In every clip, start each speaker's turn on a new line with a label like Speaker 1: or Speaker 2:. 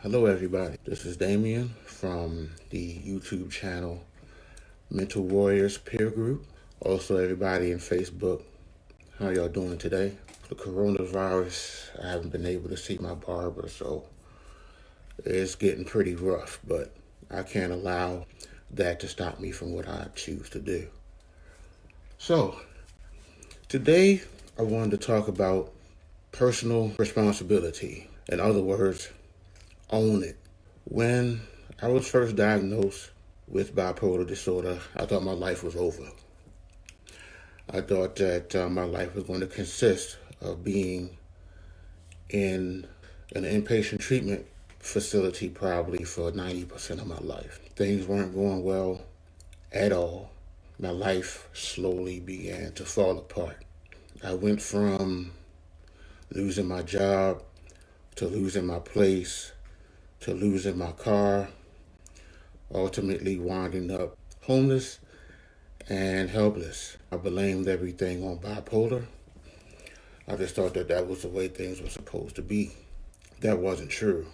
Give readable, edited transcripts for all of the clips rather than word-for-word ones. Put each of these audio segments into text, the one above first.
Speaker 1: Hello everybody, this is Dameion from the YouTube channel Mental Warriors Peer Group. Also everybody in Facebook, how y'all doing today? The coronavirus, I haven't been able to see my barber, so it's getting pretty rough, but I can't allow that to stop me from what I choose to do. So, today I wanted to talk about personal responsibility. In other words, own it. When I was first diagnosed with bipolar disorder, I thought my life was over. I thought that my life was going to consist of being in an inpatient treatment facility probably for 90% of my life. Things weren't going well at all. My life slowly began to fall apart. I went from losing my job to losing my place to losing my car, ultimately winding up homeless and helpless. I blamed everything on bipolar. I just thought that that was the way things were supposed to be. That wasn't true.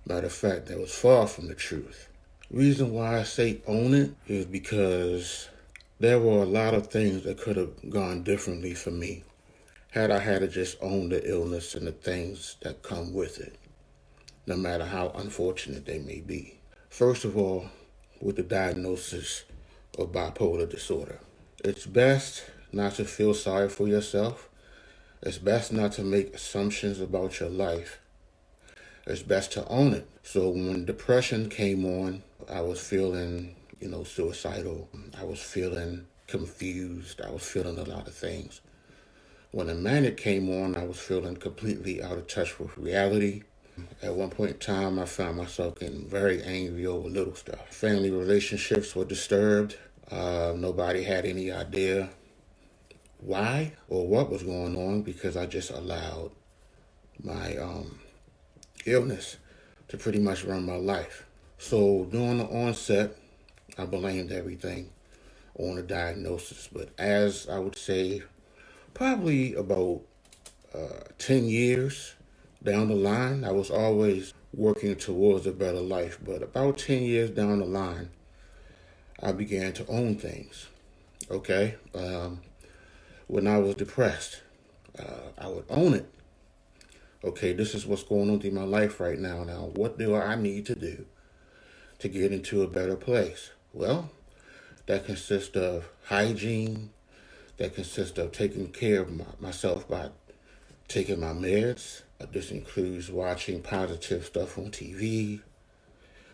Speaker 1: Matter of fact, that was far from the truth. Reason why I say own it is because there were a lot of things that could have gone differently for me had I had to just own the illness and the things that come with it, no matter how unfortunate they may be. First of all, with the diagnosis of bipolar disorder, it's best not to feel sorry for yourself. It's best not to make assumptions about your life. It's best to own it. So when depression came on, I was feeling, suicidal. I was feeling confused. I was feeling a lot of things. When the manic came on, I was feeling completely out of touch with reality. At one point in time, I found myself getting very angry over little stuff. Family relationships were disturbed. Nobody had any idea why or what was going on because I just allowed my illness to pretty much run my life. So during the onset, I blamed everything on the diagnosis. But as I would say, probably about 10 years down the line, I was always working towards a better life. But about 10 years down the line, I began to own things. Okay? When I was depressed, I would own it. Okay, this is what's going on in my life right now. Now, what do I need to do to get into a better place? Well, that consists of hygiene. That consists of taking care of myself by taking my meds. This includes watching positive stuff on TV.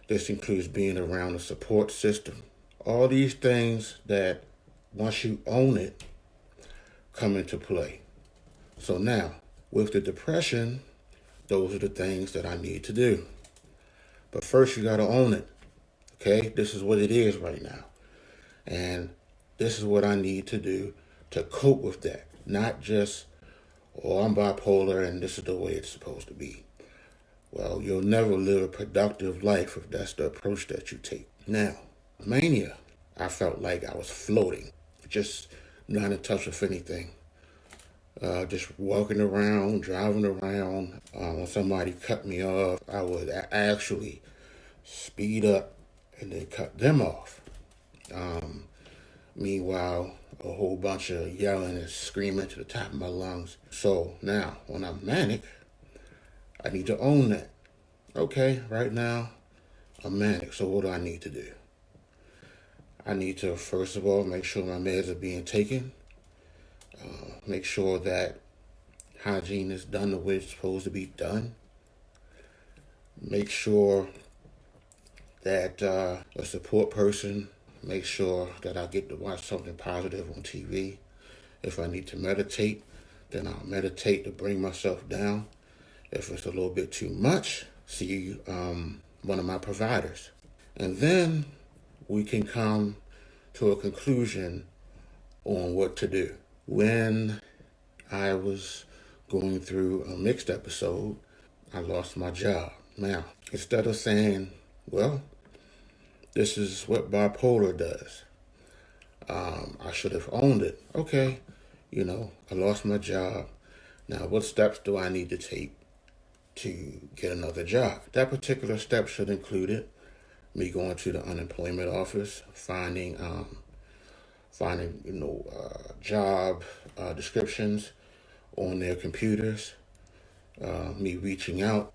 Speaker 1: This includes being around a support system. All these things that, once you own it, come into play. So now, with the depression, those are the things that I need to do. But first, you got to own it. Okay? This is what it is right now. And this is what I need to do to cope with that. Not just, oh, I'm bipolar and this is the way it's supposed to be. Well, you'll never live a productive life if that's the approach that you take. Now, mania, I felt like I was floating, just not in touch with anything. Just walking around, driving around. When somebody cut me off, I would actually speed up and then cut them off. Meanwhile, a whole bunch of yelling and screaming to the top of my lungs. So now, when I'm manic, I need to own that. Okay, right now, I'm manic, so what do I need to do? I need to, first of all, make sure my meds are being taken. Make sure that hygiene is done the way it's supposed to be done. Make sure that a support person, make sure that I get to watch something positive on TV. If I need to meditate, then I'll meditate to bring myself down. If it's a little bit too much, see one of my providers. And then we can come to a conclusion on what to do. When I was going through a mixed episode, I lost my job. Now, instead of saying, well, this is what bipolar does, I should have owned it. Okay, I lost my job. Now, what steps do I need to take to get another job. That particular step should include me going to the unemployment office, finding job descriptions on their computers, me reaching out,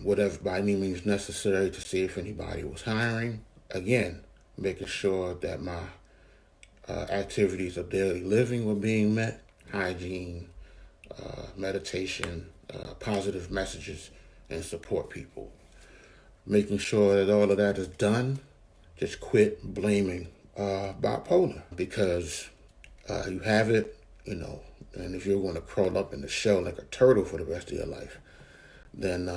Speaker 1: whatever by any means necessary to see if anybody was hiring. Again, making sure that my activities of daily living were being met, hygiene, meditation, positive messages, and support people. Making sure that all of that is done, just quit blaming bipolar, because you have it, and if you're going to crawl up in the shell like a turtle for the rest of your life, then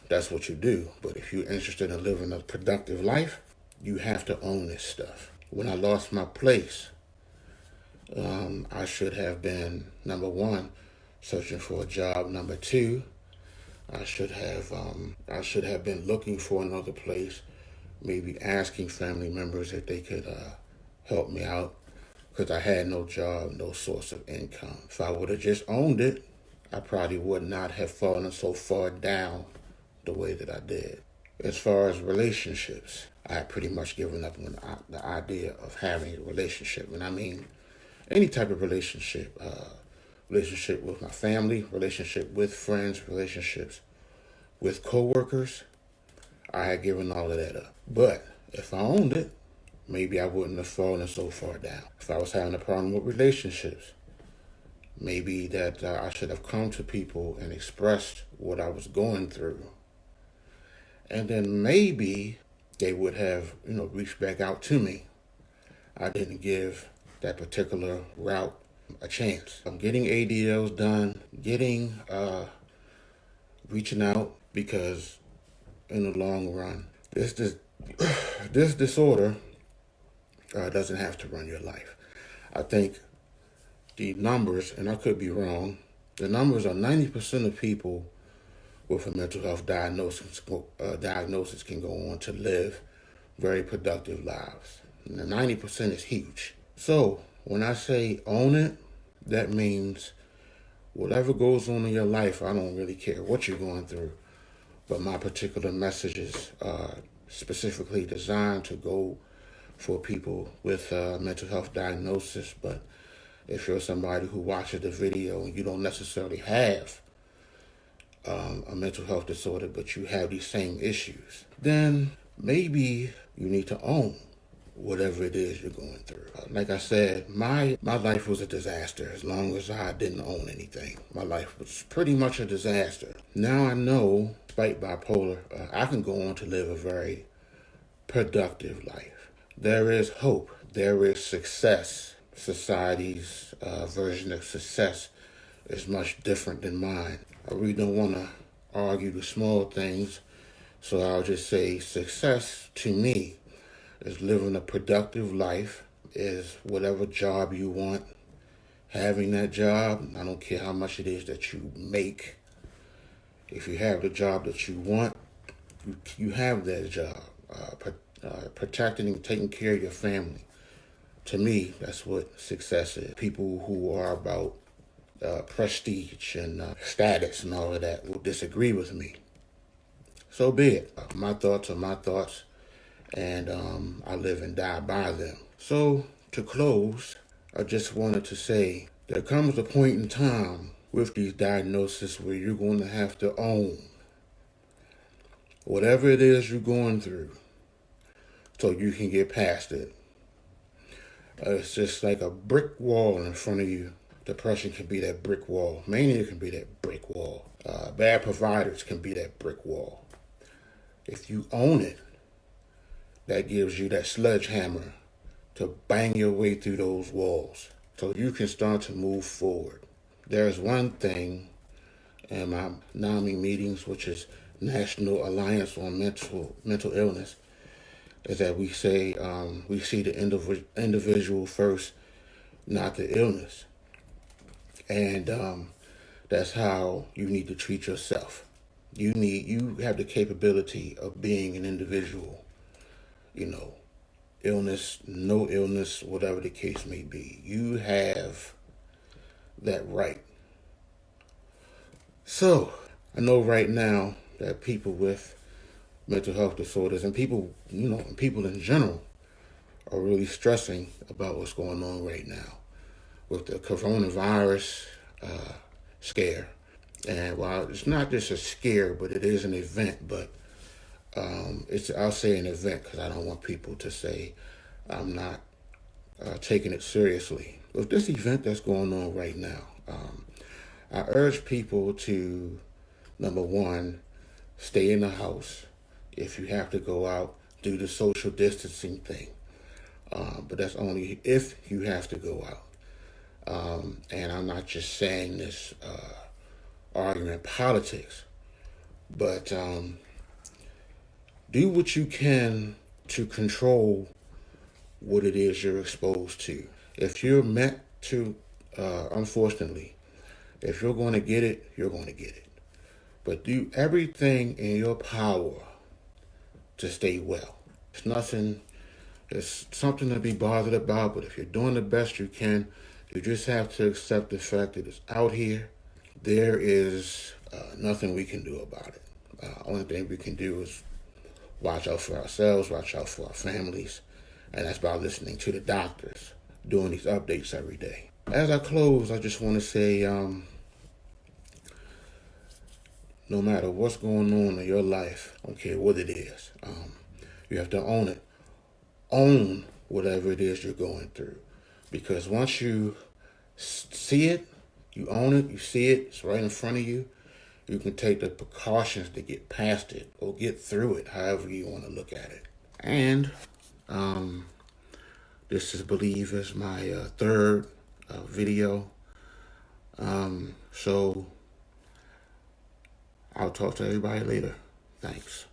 Speaker 1: that's what you do. But if you're interested in living a productive life, you have to own this stuff. When I lost my place, I should have been, number one, searching for a job. Number two, I should have been looking for another place, maybe asking family members if they could help me out, because I had no job, no source of income. If I would have just owned it, I probably would not have fallen so far down the way that I did. As far as relationships, I had pretty much given up on the idea of having a relationship. And I mean any type of relationship. Relationship with my family, relationship with friends, relationships with coworkers. I had given all of that up. But if I owned it, maybe I wouldn't have fallen so far down. If I was having a problem with relationships, maybe that I should have come to people and expressed what I was going through. And then maybe they would have, reached back out to me. I didn't give that particular route a chance. I'm getting ADLs done, reaching out, because in the long run, this disorder doesn't have to run your life. I think the numbers, and I could be wrong, the numbers are 90% of people with a mental health diagnosis can go on to live very productive lives. And the 90% is huge. So when I say own it, that means whatever goes on in your life, I don't really care what you're going through, but my particular messages are specifically designed to go for people with mental health diagnosis. But if you're somebody who watches the video and you don't necessarily have a mental health disorder, but you have these same issues, then maybe you need to own whatever it is you're going through. Like I said, my life was a disaster as long as I didn't own anything. My life was pretty much a disaster. Now I know, despite bipolar, I can go on to live a very productive life. There is hope. There is success. Society's version of success is much different than mine. I really don't want to argue the small things, so I'll just say success to me is living a productive life, is whatever job you want, having that job. I don't care how much it is that you make. If you have the job that you want, you have that job. Protecting and taking care of your family. To me, that's what success is. People who are about prestige and status and all of that will disagree with me. So be it. My thoughts are my thoughts, and I live and die by them. So to close, I just wanted to say there comes a point in time with these diagnoses where you're going to have to own whatever it is you're going through so you can get past it. It's just like a brick wall in front of you. Depression can be that brick wall. Mania can be that brick wall. Bad providers can be that brick wall. If you own it, that gives you that sledgehammer to bang your way through those walls so you can start to move forward. There's one thing in my NAMI meetings, which is National Alliance on Mental Illness, is that we say we see the individual first, not the illness. And that's how you need to treat yourself. You have the capability of being an individual, illness, no illness, whatever the case may be. You have that right. So I know right now that people with mental health disorders and people, and people in general are really stressing about what's going on right now with the coronavirus scare. And while it's not just a scare, but it is an event, but I'll say an event because I don't want people to say I'm not taking it seriously. With this event that's going on right now, I urge people to, number one, stay in the house. If you have to go out, do the social distancing thing. But that's only if you have to go out. And I'm not just saying this arguing politics, but do what you can to control what it is you're exposed to. If you're meant to, unfortunately, if you're going to get it, you're going to get it. But do everything in your power to stay well. It's something to be bothered about, but if you're doing the best you can, you just have to accept the fact that it's out here. There is nothing we can do about it. Only thing we can do is watch out for ourselves, watch out for our families, and that's by listening to the doctors, doing these updates every day. As I close, I just want to say, no matter what's going on in your life, I don't care what it is, you have to own it. Own whatever it is you're going through. Because once you see it, you own it, you see it, it's right in front of you, you can take the precautions to get past it or get through it, however you want to look at it. And this is believe is my third video. So I'll talk to everybody later. Thanks.